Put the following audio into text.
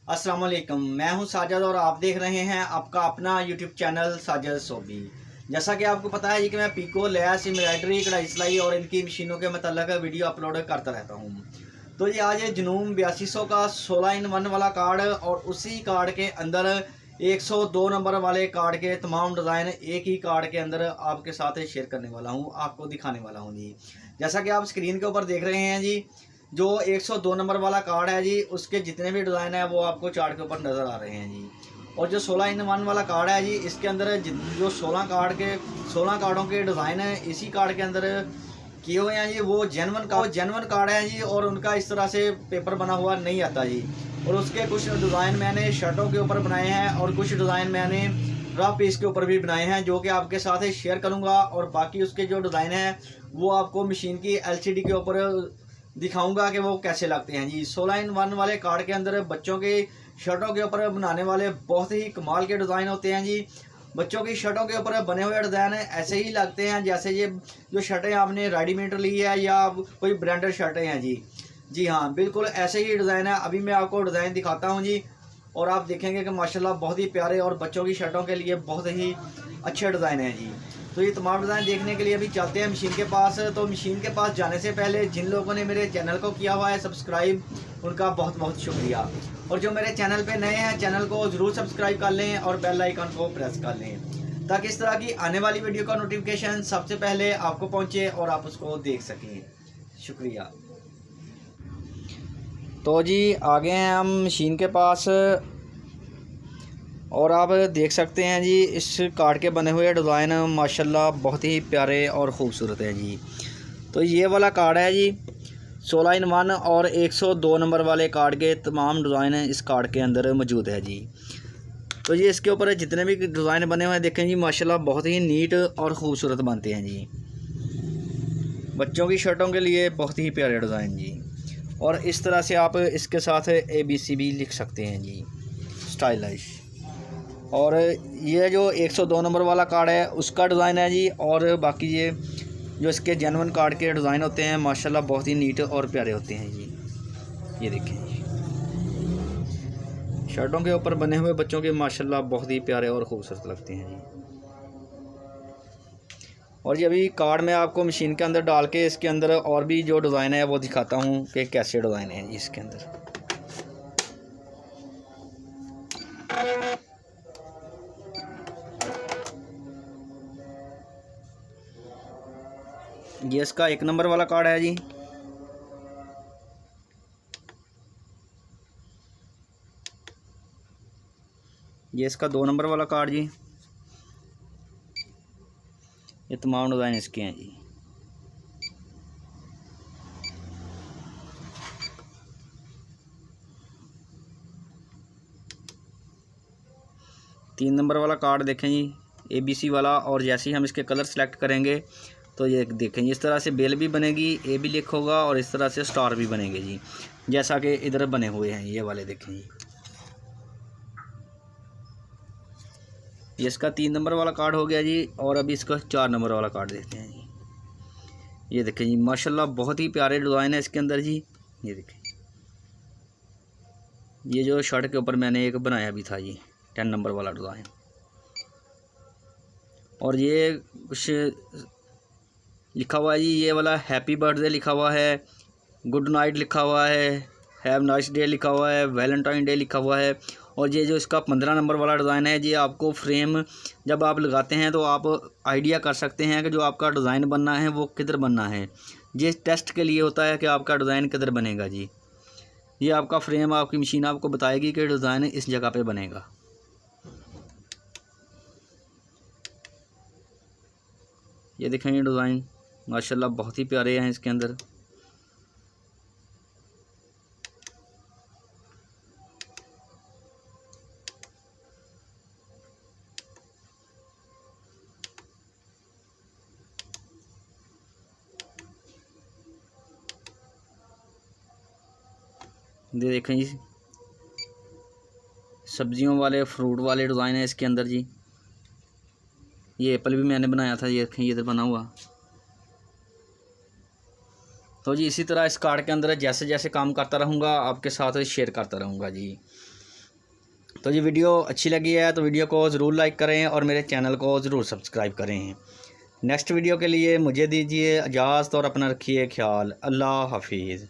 अस्सलाम वालेकुम, मैं हूं साजिद और आप देख रहे हैं आपका अपना यूट्यूब चैनल साजिद सोबी। जैसा कि आपको पता है कि मैं पीको, लैस, एम्ब्रॉयडरी, कढ़ाई सिलाई और इनकी मशीनों के मतलब वीडियो अपलोड करता रहता हूं। तो ये आज जुनून 8200 का 16-in-1 वाला कार्ड और उसी कार्ड के अंदर 102 नंबर वाले कार्ड के तमाम डिज़ाइन एक ही कार्ड के अंदर आपके साथ शेयर करने वाला हूँ, आपको दिखाने वाला हूँ जी। जैसा कि आप स्क्रीन के ऊपर देख रहे हैं जी, जो 102 नंबर वाला कार्ड है जी, उसके जितने भी डिज़ाइन है वो आपको चार्ट के ऊपर नज़र आ रहे हैं जी। और जो 16-in-1 वाला कार्ड है जी, इसके अंदर जो 16 कार्डों के डिज़ाइन है इसी कार्ड के अंदर किए हुए हैं जी। वो जेनवन कार्ड है जी, और उनका इस तरह से पेपर बना हुआ नहीं आता जी। और उसके कुछ डिज़ाइन मैंने शर्टों के ऊपर बनाए हैं और कुछ डिज़ाइन मैंने रफ पीस के ऊपर भी बनाए हैं, जो कि आपके साथ शेयर करूंगा। और बाकी उसके जो डिज़ाइन है वो आपको मशीन की LCD के ऊपर दिखाऊंगा कि वो कैसे लगते हैं जी। 16-in-1 वाले कार्ड के अंदर बच्चों के शर्टों के ऊपर बनाने वाले बहुत ही कमाल के डिज़ाइन होते हैं जी। बच्चों की शर्टों के ऊपर बने हुए डिज़ाइन ऐसे ही लगते हैं जैसे ये जो शर्टें आपने रेडीमेड ली है या कोई ब्रांडेड शर्टें हैं जी। जी हाँ, बिल्कुल ऐसे ही डिज़ाइन है। अभी मैं आपको डिज़ाइन दिखाता हूँ जी, और आप देखेंगे कि माशाल्लाह बहुत ही प्यारे और बच्चों की शर्टों के लिए बहुत ही अच्छे डिज़ाइन हैं जी। तो ये तमाम डिज़ाइन देखने के लिए अभी चलते हैं मशीन के पास। तो मशीन के पास जाने से पहले जिन लोगों ने मेरे चैनल को किया हुआ है सब्सक्राइब, उनका बहुत बहुत शुक्रिया। और जो मेरे चैनल पे नए हैं, चैनल को ज़रूर सब्सक्राइब कर लें और बेल आइकन को प्रेस कर लें, ताकि इस तरह की आने वाली वीडियो का नोटिफिकेशन सबसे पहले आपको पहुँचे और आप उसको देख सकें। शुक्रिया। तो जी आ गए हैं हम मशीन के पास, और आप देख सकते हैं जी इस कार्ड के बने हुए डिज़ाइन माशाल्लाह बहुत ही प्यारे और ख़ूबसूरत हैं जी। तो ये वाला कार्ड है जी 16-in-1 और 102 नंबर वाले कार्ड के तमाम डिज़ाइन इस कार्ड के अंदर मौजूद है जी। तो ये इसके ऊपर जितने भी डिज़ाइन बने हुए हैं देखें जी, माशाल्लाह बहुत ही नीट और ख़ूबसूरत बनते हैं जी। बच्चों की शर्टों के लिए बहुत ही प्यारे डिज़ाइन जी। और इस तरह से आप इसके साथ ABC भी लिख सकते हैं जी, स्टाइलिश। और ये जो 102 नंबर वाला कार्ड है उसका डिज़ाइन है जी। और बाकी ये जो इसके जेनवन कार्ड के डिज़ाइन होते हैं माशाल्लाह बहुत ही नीट और प्यारे होते हैं जी। ये देखें जी, शर्टों के ऊपर बने हुए बच्चों के माशाल्लाह बहुत ही प्यारे और ख़ूबसूरत लगते हैं जी। और ये अभी कार्ड में आपको मशीन के अंदर डाल के इसके अंदर और भी जो डिज़ाइन है वो दिखाता हूँ कि कैसे डिज़ाइन है इसके अंदर। ये इसका 1 नंबर वाला कार्ड है जी। ये इसका 2 नंबर वाला कार्ड जी। ये तमाम डिज़ाइन इसके हैं जी। तीन नंबर वाला कार्ड देखें जी, ABC वाला। और जैसे ही हम इसके कलर सेलेक्ट करेंगे तो ये देखें इस तरह से बेल भी बनेगी, A भी लिखा होगा और इस तरह से स्टार भी बनेंगे जी, जैसा कि इधर बने हुए हैं ये वाले देखें जी। ये इसका 3 नंबर वाला कार्ड हो गया जी। और अभी इसका 4 नंबर वाला कार्ड देखते हैं जी। ये देखें जी, माशाल्लाह बहुत ही प्यारे डिज़ाइन है इसके अंदर जी। ये देखें, ये जो शर्ट के ऊपर मैंने एक बनाया भी था जी, 10 नंबर वाला डिज़ाइन। और ये कुछ लिखा हुआ है जी, ये वाला हैप्पी बर्थडे लिखा हुआ है, गुड नाइट लिखा हुआ है, हैव नाइस डे लिखा हुआ है, वैलेंटाइन डे लिखा हुआ है। और ये जो इसका 15 नंबर वाला डिज़ाइन है जी, आपको फ्रेम जब आप लगाते हैं तो आप आइडिया कर सकते हैं कि जो आपका डिज़ाइन बनना है वो किधर बनना है। ये टेस्ट के लिए होता है कि आपका डिज़ाइन किधर बनेगा जी। ये आपका फ्रेम आपकी मशीन आपको बताएगी कि डिज़ाइन इस जगह पे बनेगा। ये देखेंगे डिज़ाइन माशाल्लाह बहुत ही प्यारे हैं इसके अंदर। ये देखें जी, सब्जियों वाले फ्रूट वाले डिज़ाइन है इसके अंदर जी। ये एप्पल भी मैंने बनाया था, ये देखें ये इधर बना हुआ। तो जी इसी तरह इस कार्ड के अंदर जैसे जैसे काम करता रहूँगा आपके साथ शेयर करता रहूँगा जी। तो ये वीडियो अच्छी लगी है तो वीडियो को ज़रूर लाइक करें और मेरे चैनल को ज़रूर सब्सक्राइब करें। नेक्स्ट वीडियो के लिए मुझे दीजिए इजाज़त और अपना रखिए ख्याल। अल्लाह हाफिज़।